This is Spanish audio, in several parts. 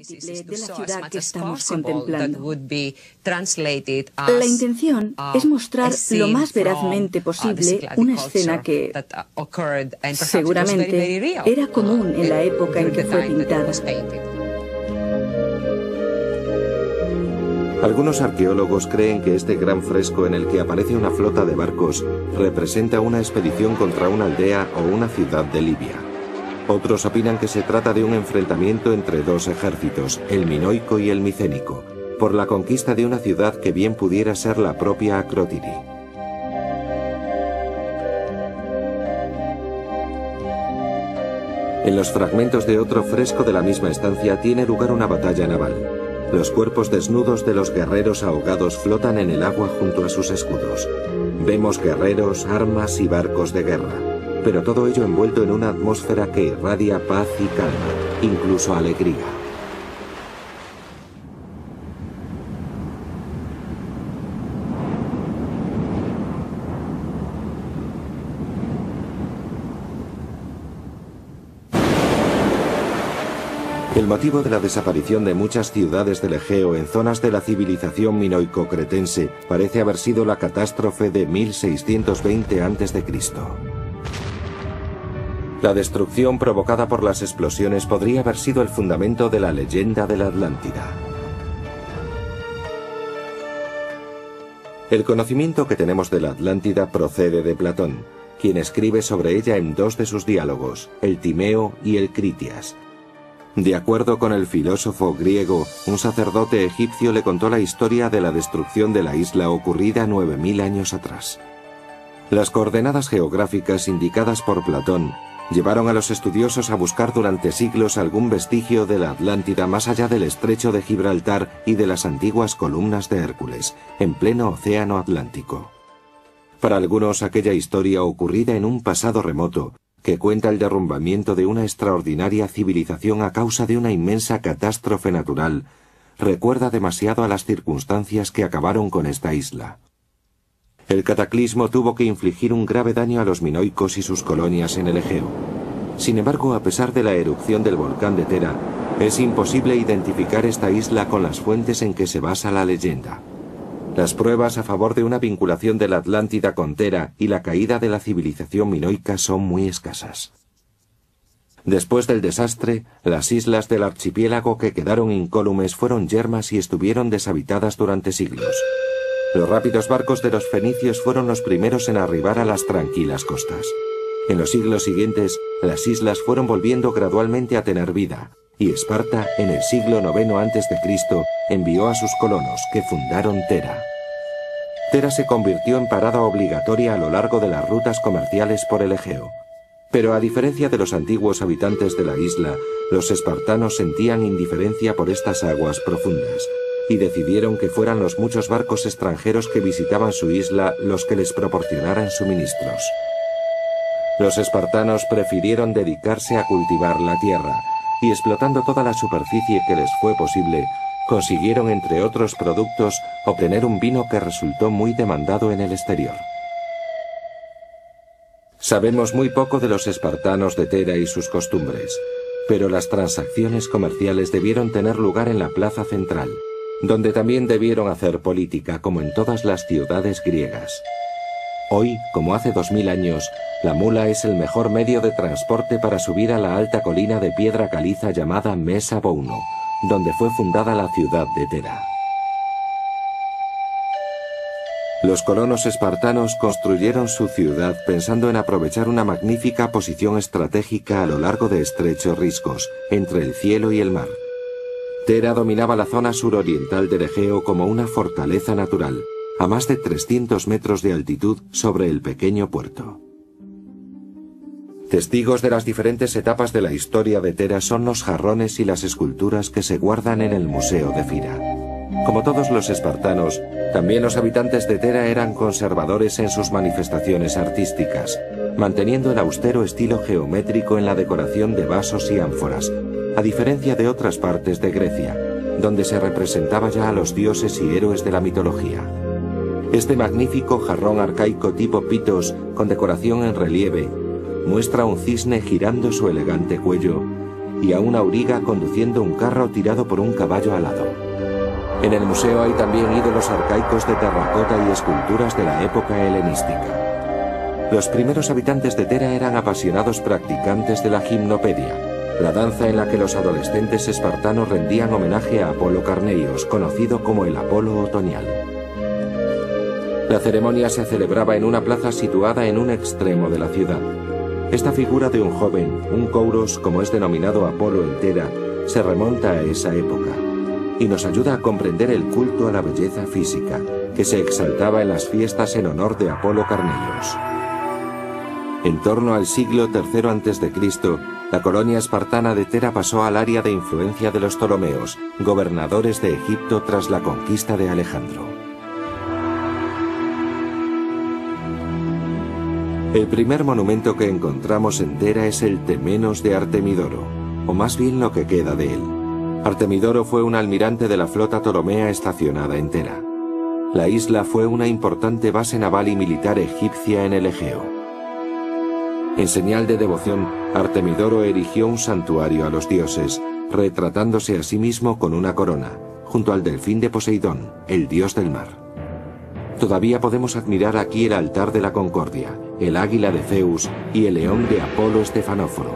múltiple de la ciudad que estamos contemplando. La intención es mostrar lo más verazmente posible una escena que, seguramente, era común en la época en que fue pintada. Algunos arqueólogos creen que este gran fresco en el que aparece una flota de barcos representa una expedición contra una aldea o una ciudad de Libia. Otros opinan que se trata de un enfrentamiento entre dos ejércitos, el minoico y el micénico, por la conquista de una ciudad que bien pudiera ser la propia Acrótiri. En los fragmentos de otro fresco de la misma estancia tiene lugar una batalla naval. Los cuerpos desnudos de los guerreros ahogados flotan en el agua junto a sus escudos. Vemos guerreros, armas y barcos de guerra, pero todo ello envuelto en una atmósfera que irradia paz y calma, incluso alegría. El motivo de la desaparición de muchas ciudades del Egeo en zonas de la civilización minoico-cretense parece haber sido la catástrofe de 1620 a.C. La destrucción provocada por las explosiones podría haber sido el fundamento de la leyenda de la Atlántida. El conocimiento que tenemos de la Atlántida procede de Platón, quien escribe sobre ella en dos de sus diálogos, el Timeo y el Critias. De acuerdo con el filósofo griego, un sacerdote egipcio le contó la historia de la destrucción de la isla ocurrida 9000 años atrás. Las coordenadas geográficas indicadas por Platón llevaron a los estudiosos a buscar durante siglos algún vestigio de la Atlántida más allá del estrecho de Gibraltar y de las antiguas columnas de Hércules, en pleno océano Atlántico. Para algunos, aquella historia ocurrida en un pasado remoto, que cuenta el derrumbamiento de una extraordinaria civilización a causa de una inmensa catástrofe natural, recuerda demasiado a las circunstancias que acabaron con esta isla. El cataclismo tuvo que infligir un grave daño a los minoicos y sus colonias en el Egeo. Sin embargo, a pesar de la erupción del volcán de Tera, es imposible identificar esta isla con las fuentes en que se basa la leyenda. Las pruebas a favor de una vinculación de la Atlántida con Tera y la caída de la civilización minoica son muy escasas. Después del desastre, las islas del archipiélago que quedaron incólumes fueron yermas y estuvieron deshabitadas durante siglos. Los rápidos barcos de los fenicios fueron los primeros en arribar a las tranquilas costas. En los siglos siguientes, las islas fueron volviendo gradualmente a tener vida, y Esparta, en el siglo IX a.C., envió a sus colonos, que fundaron Tera. Tera se convirtió en parada obligatoria a lo largo de las rutas comerciales por el Egeo. Pero a diferencia de los antiguos habitantes de la isla, los espartanos sentían indiferencia por estas aguas profundas, y decidieron que fueran los muchos barcos extranjeros que visitaban su isla los que les proporcionaran suministros. Los espartanos prefirieron dedicarse a cultivar la tierra, y explotando toda la superficie que les fue posible, consiguieron, entre otros productos, obtener un vino que resultó muy demandado en el exterior. Sabemos muy poco de los espartanos de Tera y sus costumbres, pero las transacciones comerciales debieron tener lugar en la plaza central, donde también debieron hacer política, como en todas las ciudades griegas. Hoy, como hace 2000 años, la mula es el mejor medio de transporte para subir a la alta colina de piedra caliza llamada Mesa Bouno, donde fue fundada la ciudad de Tera. Los colonos espartanos construyeron su ciudad pensando en aprovechar una magnífica posición estratégica a lo largo de estrechos riscos, entre el cielo y el mar. Tera dominaba la zona suroriental del Egeo como una fortaleza natural, a más de 300 metros de altitud sobre el pequeño puerto. Testigos de las diferentes etapas de la historia de Tera son los jarrones y las esculturas que se guardan en el Museo de Fira. Como todos los espartanos, también los habitantes de Tera eran conservadores en sus manifestaciones artísticas, manteniendo el austero estilo geométrico en la decoración de vasos y ánforas, a diferencia de otras partes de Grecia, donde se representaba ya a los dioses y héroes de la mitología. Este magnífico jarrón arcaico tipo pitos, con decoración en relieve, muestra un cisne girando su elegante cuello y a un auriga conduciendo un carro tirado por un caballo alado. En el museo hay también ídolos arcaicos de terracota y esculturas de la época helenística. Los primeros habitantes de Tera eran apasionados practicantes de la gimnopedia, la danza en la que los adolescentes espartanos rendían homenaje a Apolo Carneios, conocido como el Apolo otoñal. La ceremonia se celebraba en una plaza situada en un extremo de la ciudad. Esta figura de un joven, un kouros, como es denominado Apolo en Tera, se remonta a esa época y nos ayuda a comprender el culto a la belleza física que se exaltaba en las fiestas en honor de Apolo Carneios. En torno al siglo III a.C., la colonia espartana de Tera pasó al área de influencia de los Ptolomeos, gobernadores de Egipto tras la conquista de Alejandro. El primer monumento que encontramos en Tera es el Temenos de Artemidoro, o más bien lo que queda de él. Artemidoro fue un almirante de la flota ptolomea estacionada en Tera. La isla fue una importante base naval y militar egipcia en el Egeo. En señal de devoción, Artemidoro erigió un santuario a los dioses, retratándose a sí mismo con una corona, junto al delfín de Poseidón, el dios del mar. Todavía podemos admirar aquí el altar de la Concordia, el águila de Zeus y el león de Apolo Estefanóforo.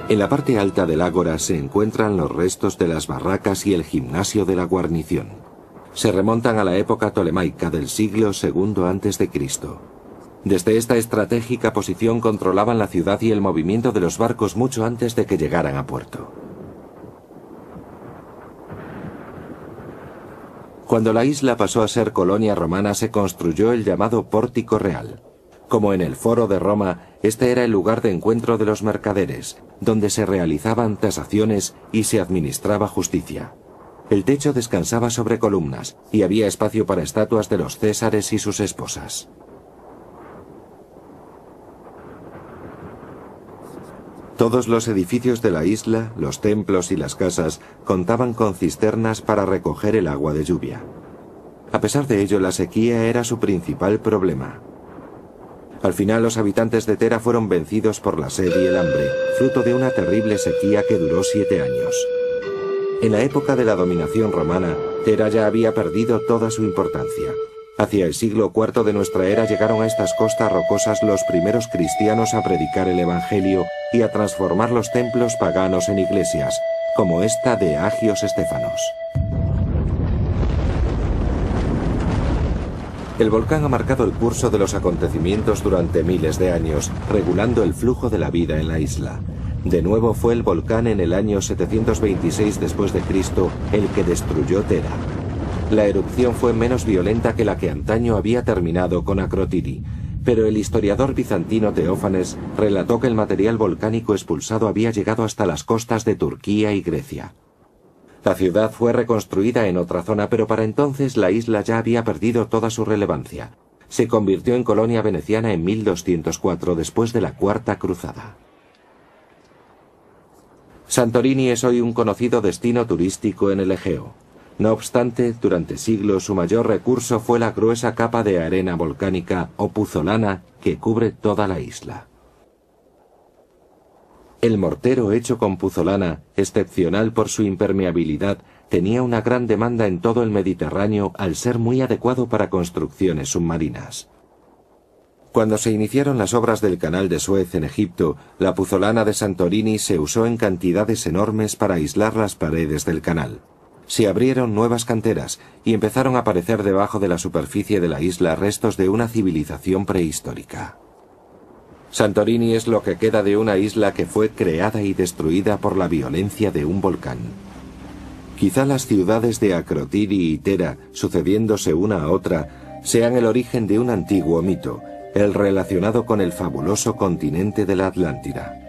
En la parte alta del ágora se encuentran los restos de las barracas y el gimnasio de la guarnición. Se remontan a la época tolemaica del siglo II a.C. Desde esta estratégica posición controlaban la ciudad y el movimiento de los barcos mucho antes de que llegaran a puerto. Cuando la isla pasó a ser colonia romana se construyó el llamado Pórtico Real. Como en el Foro de Roma, este era el lugar de encuentro de los mercaderes, donde se realizaban tasaciones y se administraba justicia. El techo descansaba sobre columnas y había espacio para estatuas de los césares y sus esposas. Todos los edificios de la isla, los templos y las casas contaban con cisternas para recoger el agua de lluvia. A pesar de ello, la sequía era su principal problema. Al final, los habitantes de Tera fueron vencidos por la sed y el hambre, fruto de una terrible sequía que duró 7 años. En la época de la dominación romana, Tera ya había perdido toda su importancia. Hacia el siglo IV de nuestra era llegaron a estas costas rocosas los primeros cristianos a predicar el evangelio y a transformar los templos paganos en iglesias, como esta de Agios Estéfanos. El volcán ha marcado el curso de los acontecimientos durante miles de años, regulando el flujo de la vida en la isla. De nuevo fue el volcán en el año 726 después de Cristo el que destruyó Tera. La erupción fue menos violenta que la que antaño había terminado con Akrotiri, pero el historiador bizantino Teófanes relató que el material volcánico expulsado había llegado hasta las costas de Turquía y Grecia. La ciudad fue reconstruida en otra zona, pero para entonces la isla ya había perdido toda su relevancia. Se convirtió en colonia veneciana en 1204 después de la Cuarta Cruzada. Santorini es hoy un conocido destino turístico en el Egeo. No obstante, durante siglos su mayor recurso fue la gruesa capa de arena volcánica o puzolana que cubre toda la isla. El mortero hecho con puzolana, excepcional por su impermeabilidad, tenía una gran demanda en todo el Mediterráneo al ser muy adecuado para construcciones submarinas. Cuando se iniciaron las obras del Canal de Suez en Egipto, la puzolana de Santorini se usó en cantidades enormes para aislar las paredes del canal. Se abrieron nuevas canteras y empezaron a aparecer debajo de la superficie de la isla restos de una civilización prehistórica. Santorini es lo que queda de una isla que fue creada y destruida por la violencia de un volcán. Quizá las ciudades de Akrotiri y Tera, sucediéndose una a otra, sean el origen de un antiguo mito, el relacionado con el fabuloso continente de la Atlántida.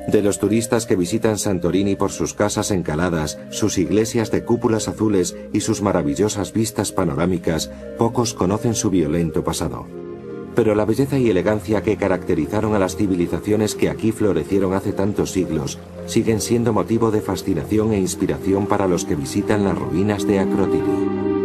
De los turistas que visitan Santorini por sus casas encaladas, sus iglesias de cúpulas azules y sus maravillosas vistas panorámicas, pocos conocen su violento pasado. Pero la belleza y elegancia que caracterizaron a las civilizaciones que aquí florecieron hace tantos siglos, siguen siendo motivo de fascinación e inspiración para los que visitan las ruinas de Akrotiri.